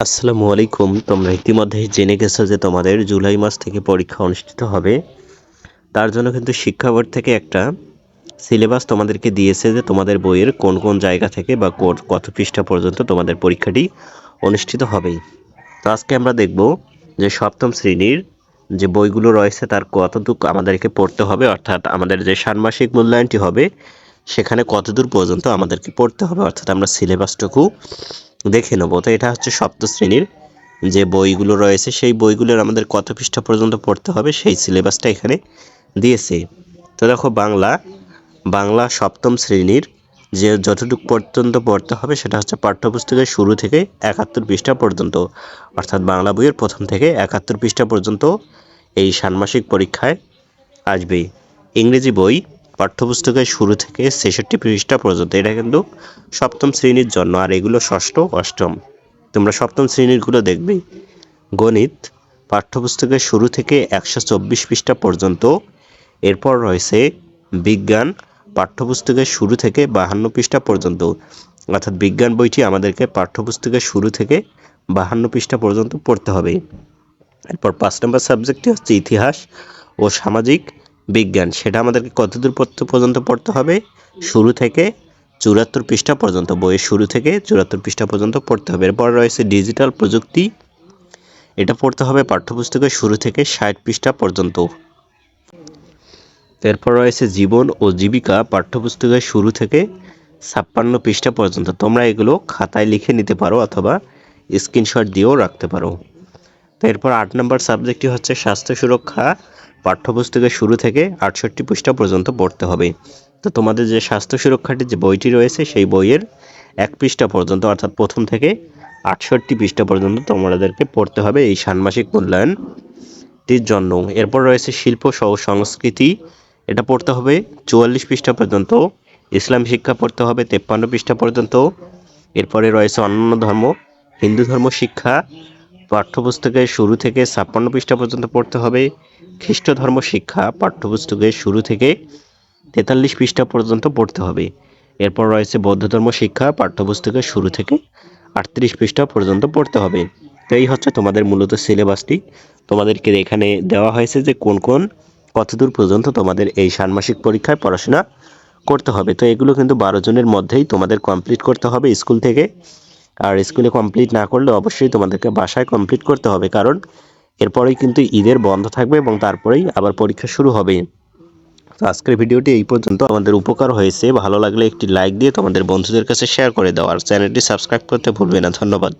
আসসালামু আলাইকুম। তোমরা ইতিমধ্যেই জেনে গেছো যে তোমাদের জুলাই মাস থেকে পরীক্ষা অনুষ্ঠিত হবে। তার জন্য কিন্তু শিক্ষা বোর্ড থেকে একটা সিলেবাস তোমাদেরকে দিয়েছে যে তোমাদের বইয়ের কোন কোন জায়গা থেকে বা কত পৃষ্ঠা পর্যন্ত তোমাদের পরীক্ষাটি অনুষ্ঠিত হবে। তো আজকে আমরা দেখব যে সপ্তম শ্রেণীর যে বইগুলো রয়েছে তার কতটুকু আমাদেরকে পড়তে হবে, অর্থাৎ আমাদের যে ষান্মাসিক মূল্যায়নটি হবে সেখানে কতদূর পর্যন্ত আমাদেরকে পড়তে হবে, অর্থাৎ আমরা সিলেবাসটুকু দেখে নেব। তো এটা হচ্ছে সপ্তম শ্রেণীর যে বইগুলো রয়েছে সেই বইগুলোর আমাদের কত পৃষ্ঠা পর্যন্ত পড়তে হবে সেই সিলেবাসটা এখানে দিয়েছে। তো দেখো বাংলা সপ্তম শ্রেণীর যে যতটুকু পর্যন্ত পড়তে হবে সেটা হচ্ছে পাঠ্যপুস্তকের শুরু থেকে 71 পৃষ্ঠা পর্যন্ত, অর্থাৎ বাংলা বইয়ের প্রথম থেকে 71 পৃষ্ঠা পর্যন্ত এই ষান্মাসিক পরীক্ষায় আসবে। ইংরেজি বই পাঠ্যপুস্তকের শুরু থেকে 66 পৃষ্ঠা পর্যন্ত, এটা কিন্তু সপ্তম শ্রেণীর জন্য, আর এগুলো ষষ্ঠ অষ্টম। তোমরা সপ্তম শ্রেণীরগুলো দেখবে। গণিত পাঠ্যপুস্তকের শুরু থেকে 124 পৃষ্ঠা পর্যন্ত। এরপর রয়েছে বিজ্ঞান পাঠ্যপুস্তকের শুরু থেকে 52 পৃষ্ঠা পর্যন্ত, অর্থাৎ বিজ্ঞান বইটি আমাদেরকে পাঠ্যপুস্তকের শুরু থেকে 52 পৃষ্ঠা পর্যন্ত পড়তে হবে। এরপর 5 নম্বর সাবজেক্টটি হচ্ছে ইতিহাস ও সামাজিক বিজ্ঞান, সেটা আমাদেরকে কতদূর পর্যন্ত পড়তে হবে? শুরু থেকে 74 পৃষ্ঠা পর্যন্ত, বইয়ের শুরু থেকে 74 পৃষ্ঠা পর্যন্ত পড়তে হবে। এরপর রয়েছে ডিজিটাল প্রযুক্তি, এটা পড়তে হবে পাঠ্যপুস্তকের শুরু থেকে 60 পৃষ্ঠা পর্যন্ত। এরপর রয়েছে জীবন ও জীবিকা পাঠ্যপুস্তকের শুরু থেকে 56 পৃষ্ঠা পর্যন্ত। তোমরা এগুলো খাতায় লিখে নিতে পারো অথবা স্ক্রিনশট দিয়েও রাখতে পারো। তো এরপর 8 নম্বর সাবজেক্টটি হচ্ছে স্বাস্থ্য সুরক্ষা পাঠ্যপুস্তকের শুরু থেকে 68 পৃষ্ঠা পর্যন্ত পড়তে হবে। তো তোমাদের যে স্বাস্থ্য সুরক্ষাটির যে বইটি রয়েছে সেই বইয়ের 1 পৃষ্ঠা পর্যন্ত, অর্থাৎ প্রথম থেকে 68 পৃষ্ঠা পর্যন্ত তোমাদেরকে পড়তে হবে এই ষান্মাসিক মূল্যায়নটির জন্য। এরপর রয়েছে শিল্প ও সংস্কৃতি, এটা পড়তে হবে 44 পৃষ্ঠা পর্যন্ত। ইসলাম শিক্ষা পড়তে হবে 53 পৃষ্ঠা পর্যন্ত। এরপরে রয়েছে অন্যান্য ধর্ম, হিন্দু ধর্ম শিক্ষা পাঠ্যপুস্তকের শুরু থেকে 56 পৃষ্ঠা পর্যন্ত পড়তে হবে। খ্রিস্ট ধর্ম শিক্ষা পাঠ্যপুস্তকের শুরু থেকে 43 পৃষ্ঠা পর্যন্ত পড়তে হবে। এরপর রয়েছে বৌদ্ধ ধর্ম শিক্ষা পাঠ্যপুস্তকের শুরু থেকে 38 পৃষ্ঠা পর্যন্ত পড়তে হবে। তো এই হচ্ছে তোমাদের মূলত সিলেবাসটি। তোমাদেরকে এখানে দেওয়া হয়েছে যে কতদূর পর্যন্ত তোমাদের এই ষান্মাসিক পরীক্ষায় পড়াশোনা করতে হবে। তো এগুলো কিন্তু 12 জনের মধ্যেই তোমাদের কমপ্লিট করতে হবে স্কুল থেকে। আর স্কুলে কমপ্লিট না করলে অবশ্যই তোমাদেরকে বাসায় কমপ্লিট করতে হবে, কারণ এরপরেই কিন্তু ঈদের বন্ধ থাকবে এবং তারপরেই আবার পরীক্ষা শুরু হবে। তো আজকের ভিডিওটি এই পর্যন্ত। আমাদের উপকার হয়েছে, ভালো লাগলে একটি লাইক দিয়ে তোমাদের বন্ধুদের কাছে শেয়ার করে দাও, আর চ্যানেলটি সাবস্ক্রাইব করতে ভুলবে না। ধন্যবাদ।